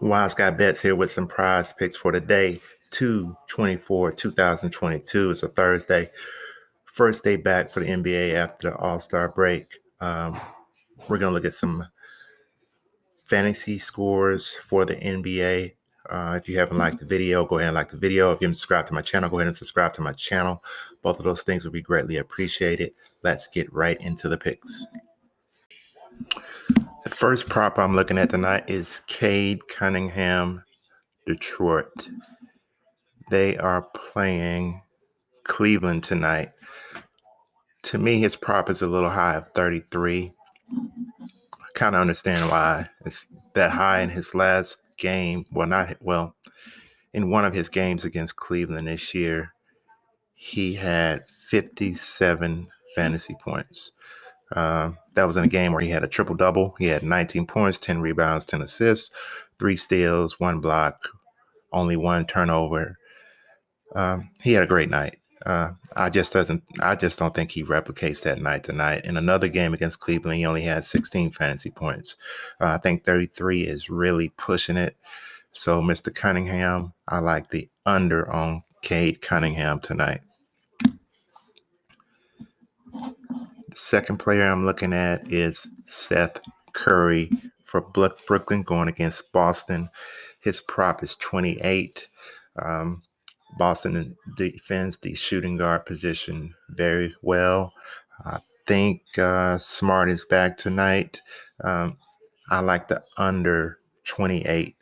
WiseGuyBets here with some prize picks for today, 2/24/2022. It's a Thursday. First day back for the NBA after the All-Star break. We're going to look at some fantasy scores for the NBA. If you haven't liked the video, go ahead and like the video. If you haven't subscribed to my channel, go ahead and subscribe to my channel. Both of those things would be greatly appreciated. Let's get right into the picks. The first prop I'm looking at tonight is Cade Cunningham, Detroit. They are playing Cleveland tonight. To me, his prop is a little high of 33. I kind of understand why it's that high in his last game. In one of his games against Cleveland this year, he had 57 fantasy points. That was in a game where he had a triple-double. He had 19 points, 10 rebounds, 10 assists, 3 steals, 1 block, only 1 turnover. He had a great night. I just don't think he replicates that night tonight. In another game against Cleveland, he only had 16 fantasy points. I think 33 is really pushing it. So, Mr. Cunningham, I like the under on Cade Cunningham tonight. The second player I'm looking at is Seth Curry for Brooklyn going against Boston. His prop is 28. Boston defends the shooting guard position very well. I think Smart is back tonight. I like the under 28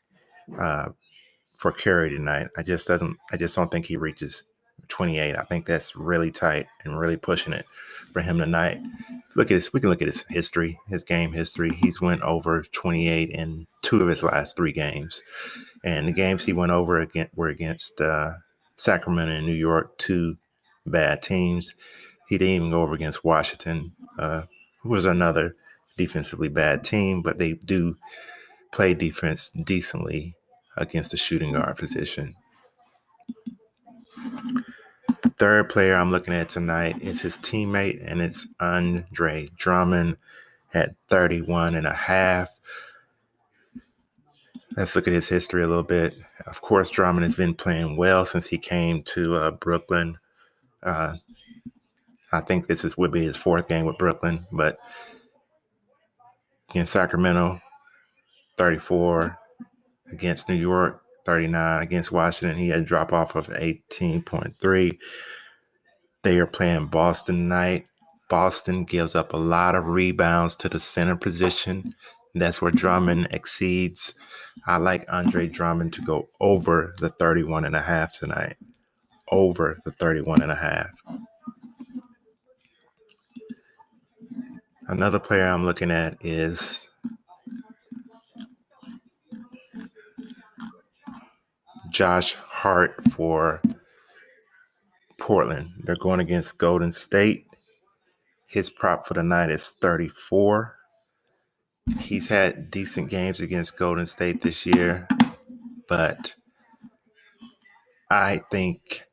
for Curry tonight. I just don't think he reaches 28. I think that's really tight and really pushing it for him tonight. We can look at his history, his game history. He's went over 28 in 2 of his last 3 games. And the games he went over were against Sacramento and New York, 2 bad teams. He didn't even go over against Washington, who was another defensively bad team, but they do play defense decently against the shooting guard position. The third player I'm looking at tonight is his teammate, and it's Andre Drummond at 31.5. Let's look at his history a little bit. Of course, Drummond has been playing well since he came to Brooklyn. I think this would be his 4th game with Brooklyn, but against Sacramento, 34. Against New York, 39. Against Washington, he had a drop off of 18.3. They are playing Boston tonight. Boston gives up a lot of rebounds to the center position. That's where Drummond exceeds. I like Andre Drummond to go over the 31.5 tonight. Over the 31.5. Another player I'm looking at is Josh Hart for Portland. They're going against Golden State. His prop for the night is 34. He's had decent games against Golden State this year, but I think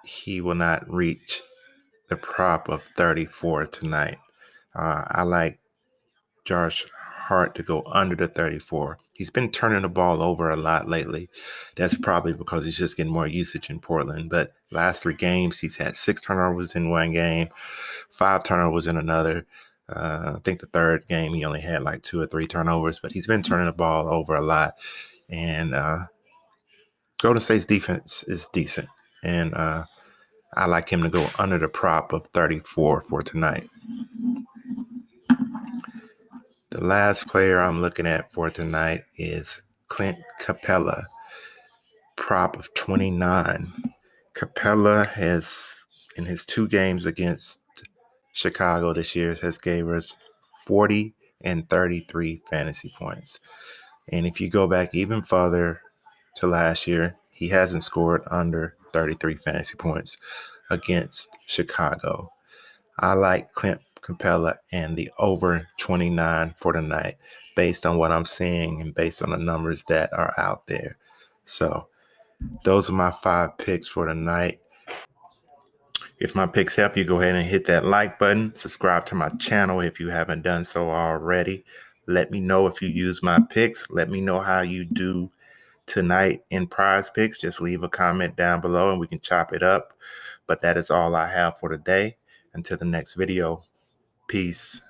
he will not reach the prop of 34 tonight. I like Josh Hart to go under the 34. He's been turning the ball over a lot lately. That's probably because he's just getting more usage in Portland. But last 3 games, he's had 6 turnovers in one game, 5 turnovers in another. I think the 3rd game he only had like 2 or 3 turnovers, but he's been turning the ball over a lot. And Golden State's defense is decent. And I like him to go under the prop of 34 for tonight. The last player I'm looking at for tonight is Clint Capella, prop of 29. Capella has, in his 2 games against Chicago this year, has gave us 40 and 33 fantasy points. And if you go back even further to last year, he hasn't scored under 33 fantasy points against Chicago. I like Clint Capella and the over 29 for tonight based on what I'm seeing and based on the numbers that are out there. So those are my 5 picks for tonight. If my picks help you, go ahead and hit that like button. Subscribe to my channel if you haven't done so already. Let me know if you use my picks. Let me know how you do tonight in Prizepicks. Just leave a comment down below and we can chop it up. But that is all I have for today. Until the next video, peace.